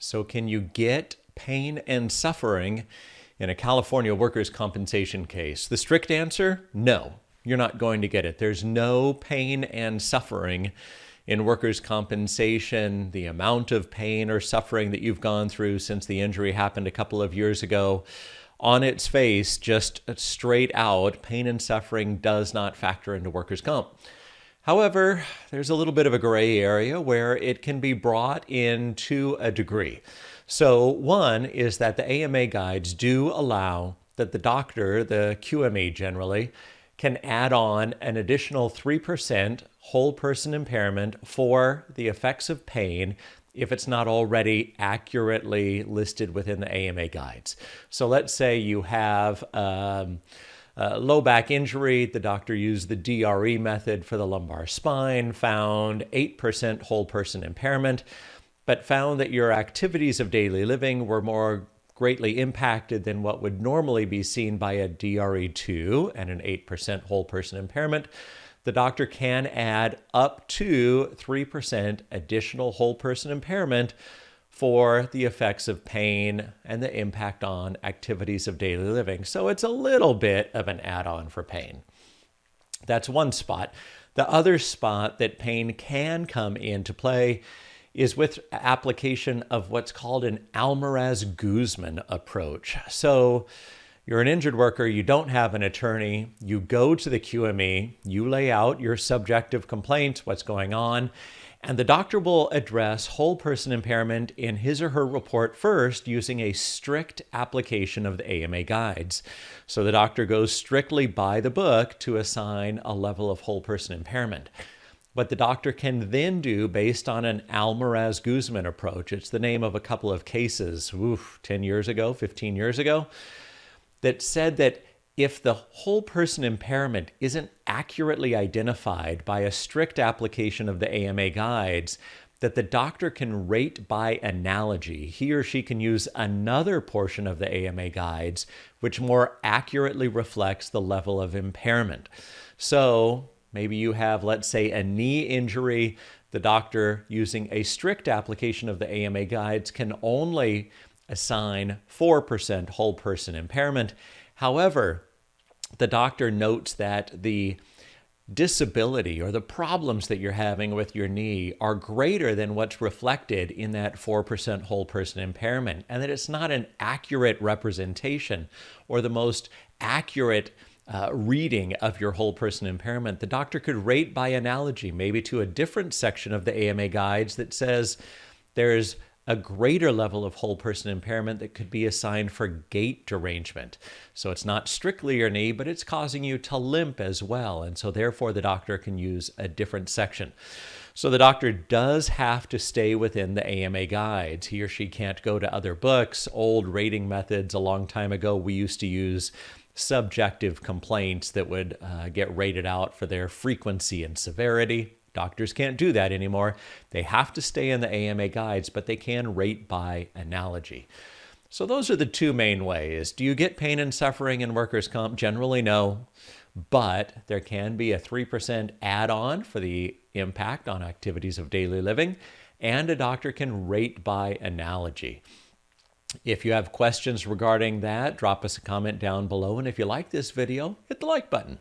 So can you get pain and suffering in a California workers' compensation case? The strict answer, no, you're not going to get it. There's no pain and suffering in workers' compensation. The amount of pain or suffering that you've gone through since the injury happened a couple of years ago, on its face, just straight out, pain and suffering does not factor into workers' comp. However, there's a little bit of a gray area where it can be brought in to a degree. So one is that the AMA guides do allow that the doctor, the QME generally, can add on an additional 3% whole person impairment for the effects of pain if it's not already accurately listed within the AMA guides. So let's say you have low back injury, the doctor used the DRE method for the lumbar spine, found 8% whole person impairment, but found that your activities of daily living were more greatly impacted than what would normally be seen by a DRE2 and an 8% whole person impairment. The doctor can add up to 3% additional whole person impairment for the effects of pain and the impact on activities of daily living. So it's a little bit of an add-on for pain. That's one spot. The other spot that pain can come into play is with application of what's called an Almaraz-Guzman approach. So you're an injured worker, you don't have an attorney, you go to the QME, you lay out your subjective complaints, what's going on, and the doctor will address whole person impairment in his or her report first using a strict application of the AMA guides. So the doctor goes strictly by the book to assign a level of whole person impairment. What the doctor can then do based on an Almaraz-Guzman approach, it's the name of a couple of cases, 10 years ago, 15 years ago, that said that if the whole person impairment isn't accurately identified by a strict application of the AMA guides, that the doctor can rate by analogy. He or she can use another portion of the AMA guides, which more accurately reflects the level of impairment. So maybe you have, let's say, a knee injury. The doctor, using a strict application of the AMA guides, can only assign 4% whole person impairment. However, the doctor notes that the disability or the problems that you're having with your knee are greater than what's reflected in that 4% whole person impairment, and that it's not an accurate representation or the most accurate reading of your whole person impairment. The doctor could rate by analogy, maybe to a different section of the AMA guides that says there's a greater level of whole person impairment that could be assigned for gait derangement. So it's not strictly your knee, but it's causing you to limp as well. And so therefore the doctor can use a different section. So the doctor does have to stay within the AMA guides. He or she can't go to other books. Old rating methods a long time ago, we used to use subjective complaints that would get rated out for their frequency and severity. Doctors can't do that anymore. They have to stay in the AMA guides, but they can rate by analogy. So those are the two main ways. Do you get pain and suffering in workers' comp? Generally, no. But there can be a 3% add-on for the impact on activities of daily living, and a doctor can rate by analogy. If you have questions regarding that, drop us a comment down below. And if you like this video, hit the like button.